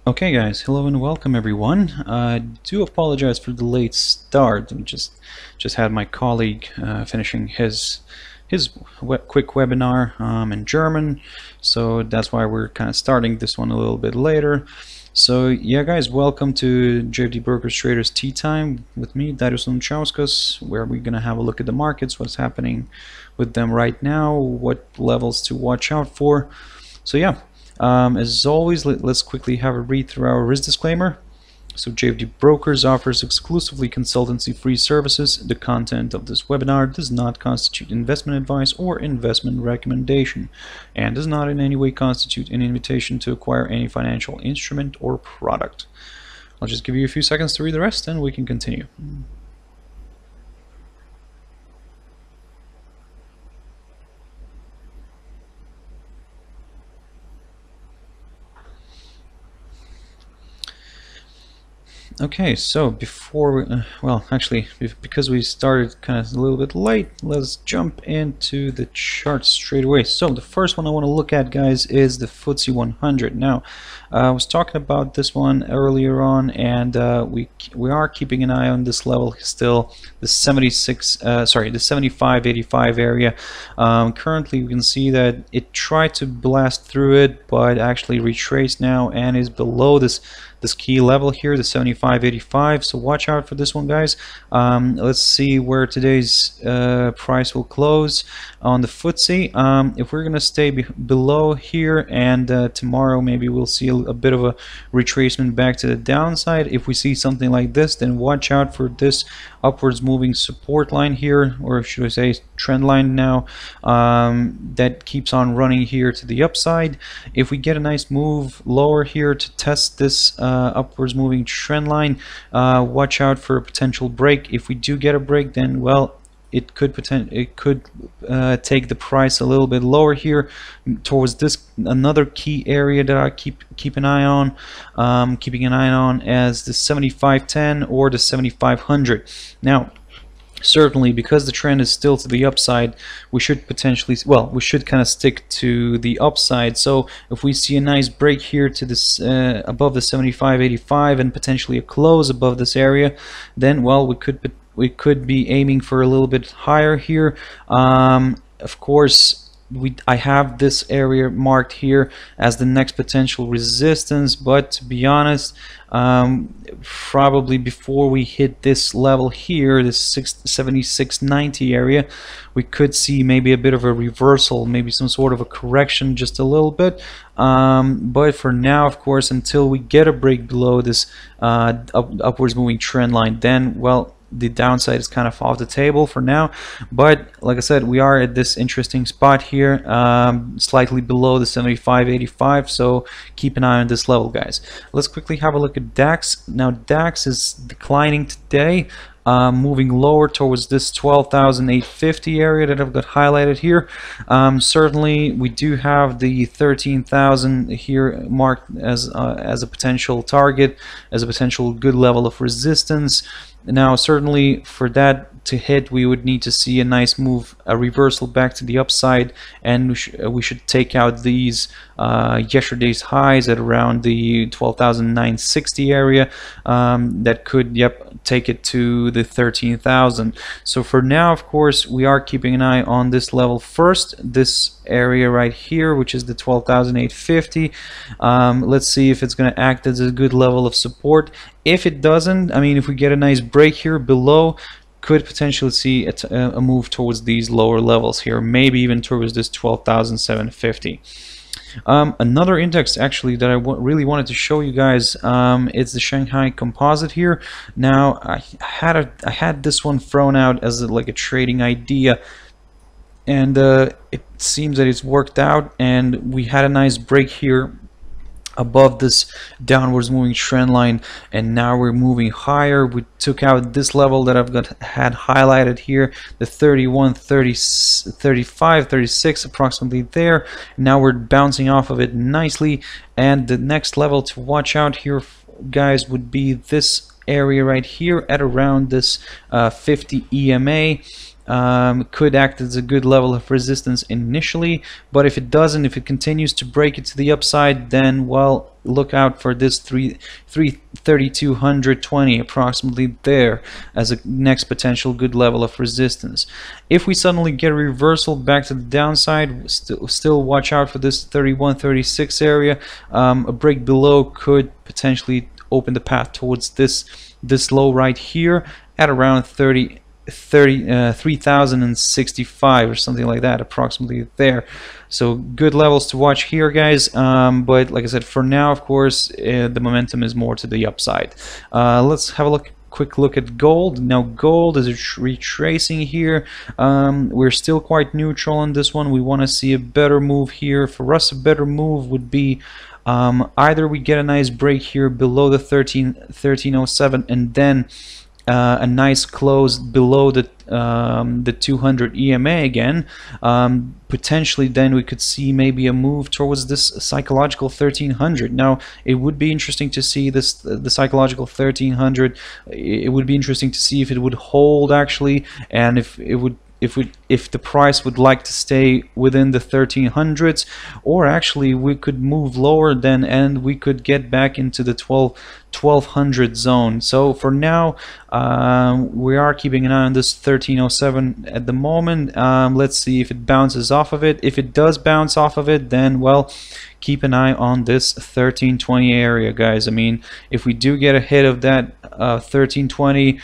Okay guys, hello and welcome everyone. I do apologize for the late start. I just had my colleague finishing his quick webinar in German, so that's why we're kind of starting this one a little bit later. So yeah guys, welcome to JFD Brokers Traders Tea Time with me, Darius Lumchauskas, where we're gonna have a look at the markets, what's happening with them right now, what levels to watch out for. So yeah. As always, let's quickly have a read through our risk disclaimer. So JFD Brokers offers exclusively consultancy-free services. The content of this webinar does not constitute investment advice or investment recommendation and does not in any way constitute an invitation to acquire any financial instrument or product. I'll just give you a few seconds to read the rest and we can continue. Okay, so before we, because we started kind of a little bit late, let's jump into the charts straight away. So the first one I want to look at, guys, is the FTSE 100. Now, I was talking about this one earlier on, and we are keeping an eye on this level still, the 75.85 area. Currently, we can see that it tried to blast through it, but actually retraced now and is below this key level here, the 75.85. So watch out for this one, guys. Let's see where today's price will close on the FTSE. If we're gonna stay below here, and tomorrow maybe we'll see a bit of a retracement back to the downside. If we see something like this, then watch out for this upwards moving support line here, or should I say trend line now, that keeps on running here to the upside. If we get a nice move lower here to test this upwards moving trend line, watch out for a potential break. If we do get a break, then well, it could take the price a little bit lower here towards this another key area that I keep an eye on, keeping an eye on as the 75.10 or the 7500. Now, certainly, because the trend is still to the upside, we should potentially, well, we should kind of stick to the upside. So if we see a nice break here to this above the 75.85 and potentially a close above this area, then well, we could be aiming for a little bit higher here. Of course, I have this area marked here as the next potential resistance, but to be honest, probably before we hit this level here, this 76.90 area, we could see maybe a bit of a reversal, maybe some sort of a correction, just a little bit. But for now, of course, until we get a break below this upwards moving trend line, then well, the downside is kind of off the table for now. But like I said, we are at this interesting spot here, slightly below the 75.85, so keep an eye on this level, guys. Let's quickly have a look at DAX. Now DAX is declining today, moving lower towards this 12,850 area that I've got highlighted here. Certainly we do have the 13,000 here marked as a potential target, as a potential good level of resistance. Now certainly for that to hit, we would need to see a nice move, a reversal back to the upside, and we should take out these yesterday's highs at around the 12,960 area. That could, take it to the 13,000. So for now, of course, we are keeping an eye on this level first, this area right here, which is the 12,850. Let's see if it's going to act as a good level of support. If it doesn't, I mean, if we get a nice break here below, could potentially see a move towards these lower levels here, maybe even towards this 12,750. Another index actually that I really wanted to show you guys, it's the Shanghai Composite here. Now I had this one thrown out as like a trading idea, and it seems that it's worked out, and we had a nice break here above this downwards moving trend line, and now we're moving higher. We took out this level that had highlighted here, the 31, 30, 35, 36 approximately there. Now we're bouncing off of it nicely, and the next level to watch out here, guys, would be this area right here at around this 50 EMA. could act as a good level of resistance initially, but if it doesn't, if it continues to break it to the upside, then well, look out for this 33220 approximately there as a next potential good level of resistance. If we suddenly get a reversal back to the downside, still watch out for this 3136 area. A break below could potentially open the path towards this low right here at around 3065 or something like that, approximately there. So good levels to watch here, guys, but like I said, for now, of course, the momentum is more to the upside. Let's have a quick look at gold. Now gold is retracing here. We're still quite neutral on this one. We want to see a better move here. For us, a better move would be either we get a nice break here below the 1307 and then a nice close below the 200 EMA again. Potentially then we could see maybe a move towards this psychological 1300. Now it would be interesting to see this the psychological 1300. It would be interesting to see if it would hold actually, and if the price would like to stay within the 1300s, or actually we could move lower then and we could get back into the 1200 zone. So for now, we are keeping an eye on this 1307 at the moment. Let's see if it bounces off of it. If it does bounce off of it, then well, keep an eye on this 1320 area, guys. I mean, if we do get a hit of that 1320,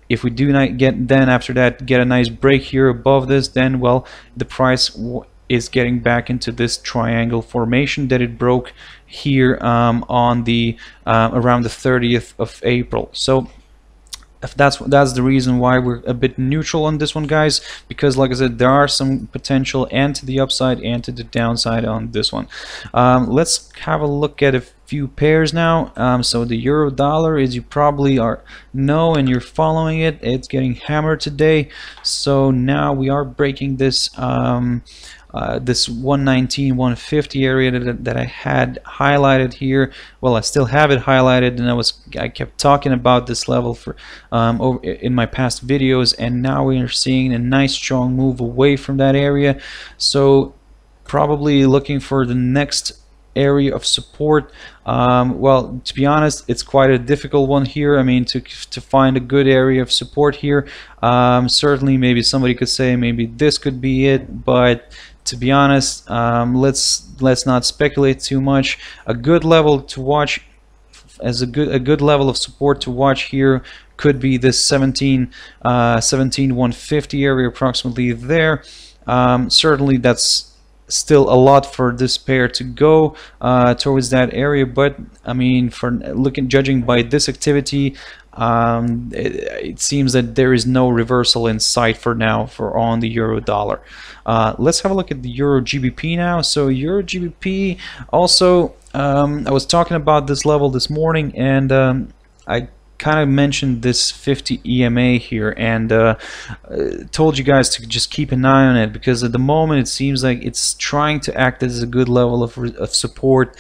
if we do not get, then after that get a nice break here above this, then well, the price is getting back into this triangle formation that it broke here on the around the 30th of April. So if that's the reason why we're a bit neutral on this one, guys, because like I said, there are some potential and to the upside and to the downside on this one. Let's have a look at a few pairs now. So the euro dollar, as you probably know and you're following it, it's getting hammered today. So now we are breaking this this 119-150 area that I had highlighted here. Well, I still have it highlighted, and I kept talking about this level for in my past videos, and now we are seeing a nice strong move away from that area. So probably looking for the next area of support. Well, to be honest, it's quite a difficult one here. I mean, to find a good area of support here. Certainly maybe somebody could say maybe this could be it, but to be honest, let's not speculate too much. A good level to watch, as a good level of support to watch here, could be this 17-150 area, approximately there. Certainly that's still a lot for this pair to go towards that area, but I mean, judging by this activity, it seems that there is no reversal in sight for now on the euro dollar. Let's have a look at the euro GBP now. So euro GBP also, I was talking about this level this morning, and I kind of mentioned this 50 EMA here, and told you guys to just keep an eye on it, because at the moment it seems like it's trying to act as a good level of support.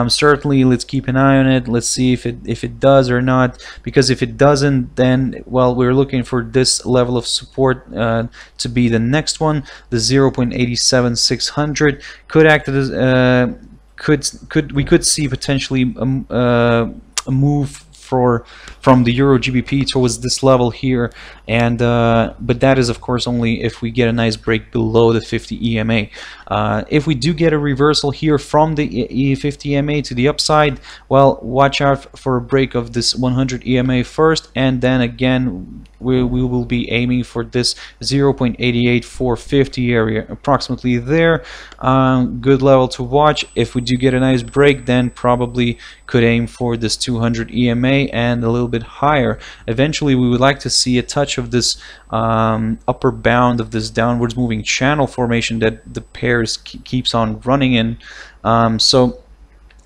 Certainly let's keep an eye on it. Let's see if it does or not, because if it doesn't, then well, we're looking for this level of support to be the next one. The 0.87600 could act as we could see potentially a move from the euro GBP towards this level here, and but that is of course only if we get a nice break below the 50 EMA. If we do get a reversal here from the 50 EMA to the upside, well, watch out for a break of this 100 EMA first, and then again we will be aiming for this 0.88450 area, approximately there. Good level to watch. If we do get a nice break, then probably could aim for this 200 EMA and a little bit higher. Eventually we would like to see a touch of this upper bound of this downwards moving channel formation that the pairs keeps on running in. So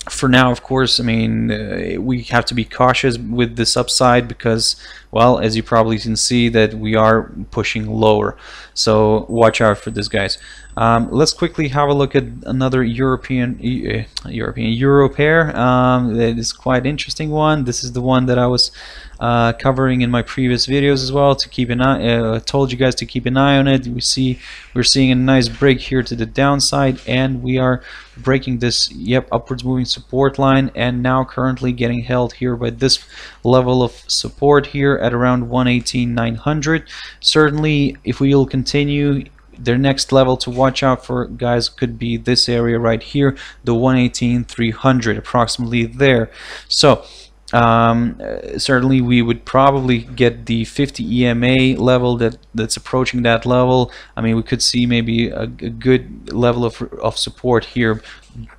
for now, of course, I mean, we have to be cautious with this upside, because, well, as you probably can see, that we are pushing lower. So watch out for this, guys. Let's quickly have a look at another European Euro pair. That is quite interesting one. This is the one that I was covering in my previous videos as well. To keep an eye, told you guys to keep an eye on it. We're seeing a nice break here to the downside, and we are breaking this upwards moving support line, and now currently getting held here by this level of support here at around 118,900. Certainly, if we will continue, their next level to watch out for, guys, could be this area right here, the 118,300, approximately there. So certainly we would probably get the 50 EMA level that's approaching that level. I mean, we could see maybe a good level of support here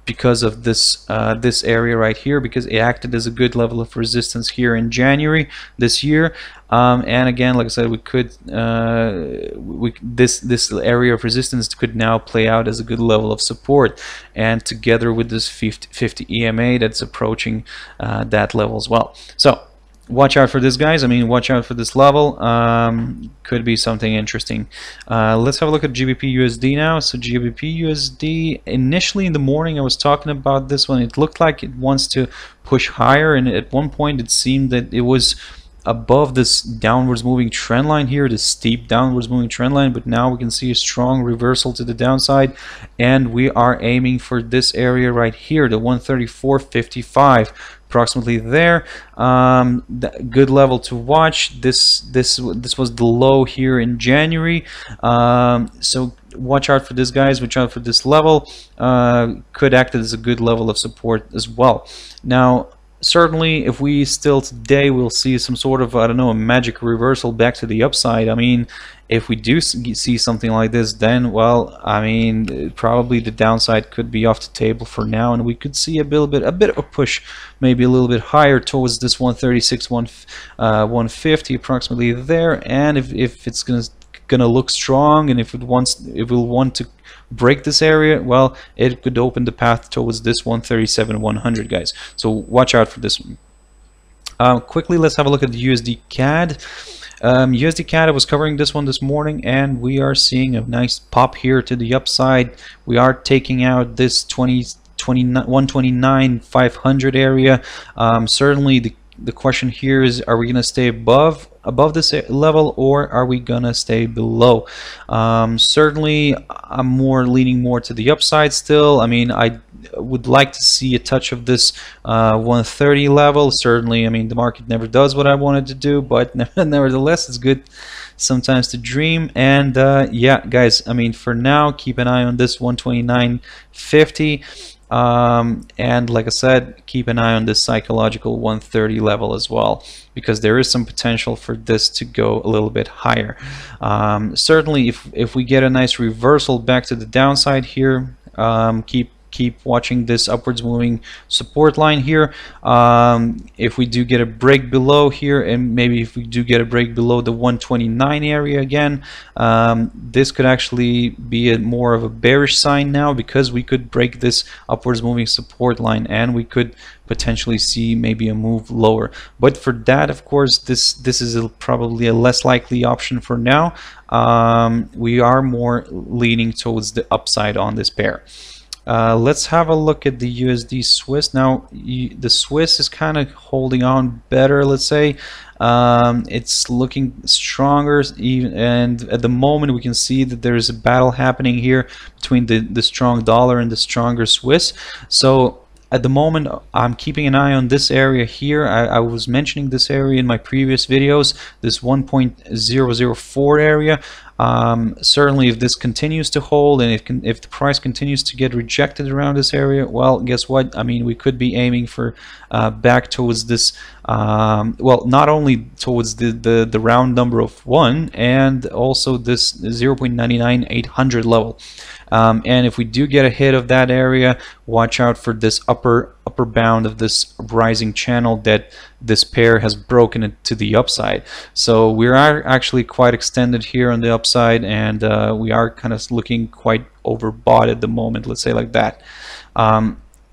because of this this area right here, because it acted as a good level of resistance here in January this year. And again, like I said, we could this area of resistance could now play out as a good level of support, and together with this 50 EMA that's approaching that level as well. So watch out for this, guys. I mean, watch out for this level. Could be something interesting. Let's have a look at GBPUSD now. So GBPUSD, initially in the morning I was talking about this one. It looked like it wants to push higher, and at one point it seemed that it was above this downwards moving trend line here, this steep downwards moving trend line, but now we can see a strong reversal to the downside, and we are aiming for this area right here, the 134.55, approximately there. Good level to watch. This was the low here in January, so watch out for this, guys. Watch out for this level. Could act as a good level of support as well. Now, certainly, if we still today will see some sort of, I don't know, a magic reversal back to the upside. I mean, if we do see something like this, then, well, I mean, probably the downside could be off the table for now, and we could see a bit of a push, maybe a little bit higher towards this 136, 150, approximately there. And if it's gonna look strong, and if it will want to break this area, well, it could open the path towards this 137, 100, guys. So watch out for this one. Quickly, let's have a look at the USDCAD. USDCAD, I was covering this one this morning, and we are seeing a nice pop here to the upside. We are taking out this 129,500 area. Certainly the question here is, are we going to stay above this level, or are we gonna stay below? Certainly I'm leaning more to the upside still. I mean, I would like to see a touch of this 130 level. Certainly, I mean, the market never does what I wanted to do, but nevertheless, it's good sometimes to dream. And yeah, guys, I mean, for now, keep an eye on this 129.50. And like I said, keep an eye on this psychological 130 level as well, because there is some potential for this to go a little bit higher. Certainly, if we get a nice reversal back to the downside here, keep watching this upwards moving support line here. If we do get a break below here, and maybe if we do get a break below the 129 area again, this could actually be more of a bearish sign now, because we could break this upwards moving support line, and we could potentially see maybe a move lower. But for that, of course, this is probably a less likely option for now. We are more leaning towards the upside on this pair. Let's have a look at the USD Swiss. Now, the Swiss is kind of holding on better, let's say. It's looking stronger, and at the moment we can see that there is a battle happening here between the strong dollar and the stronger Swiss. So at the moment, I'm keeping an eye on this area here. I was mentioning this area in my previous videos, this 1.004 area. Certainly, if this continues to hold, and if the price continues to get rejected around this area, well, guess what? I mean, we could be aiming for back towards this, well, not only towards the round number of 1, and also this 0.99800 level. And if we do get a hit of that area, watch out for this upper bound of this rising channel that this pair has broken it to the upside. So we are actually quite extended here on the upside, and we are kind of looking quite overbought at the moment, let's say like that.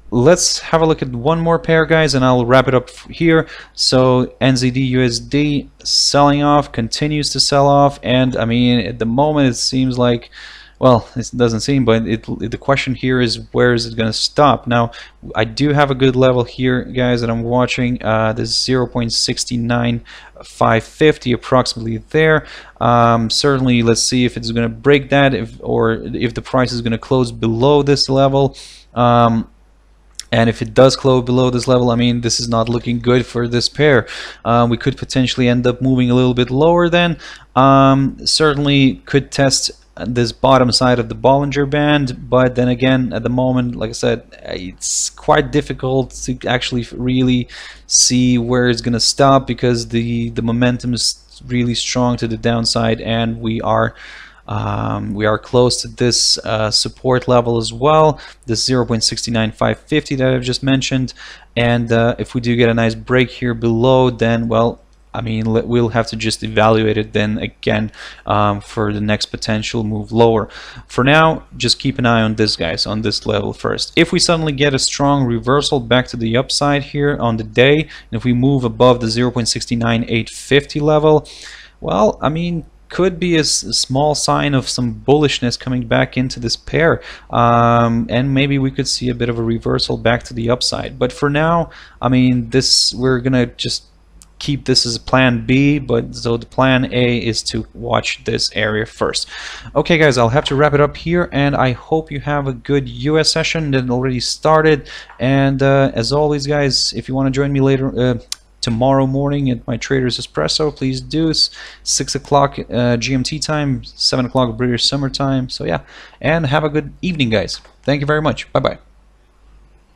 Let's have a look at one more pair, guys, and I'll wrap it up here. So NZD USD selling off, continues to sell off, and I mean, at the moment it seems like Well, it doesn't seem, but the question here is where is it going to stop? Now, I do have a good level here, guys, that I'm watching. This 0.69550 approximately there. Certainly, let's see if it's going to break that, or if the price is going to close below this level. And if it does close below this level, I mean, this is not looking good for this pair. We could potentially end up moving a little bit lower then. Certainly could test this bottom side of the Bollinger Band, but then again, at the moment, like I said, it's quite difficult to actually really see where it's going to stop, because the momentum is really strong to the downside, and we are close to this support level as well, this 0.69550 that I've just mentioned. And if we do get a nice break here below, then, well, I mean, we'll have to just evaluate it then again for the next potential move lower. For now, just keep an eye on this, guys, on this level first. If we suddenly get a strong reversal back to the upside here on the day, and if we move above the 0.69850 level, well, I mean, could be a small sign of some bullishness coming back into this pair, and maybe we could see a bit of a reversal back to the upside. But for now, I mean, we're gonna just keep this as a plan B, but so the plan A is to watch this area first. Okay, guys, I'll have to wrap it up here, and I hope you have a good US session that already started. And as always, guys, if you want to join me later tomorrow morning at my Traders Espresso, please do. 6 o'clock GMT time, 7 o'clock British Summer Time. So yeah, and have a good evening, guys. Thank you very much. Bye bye.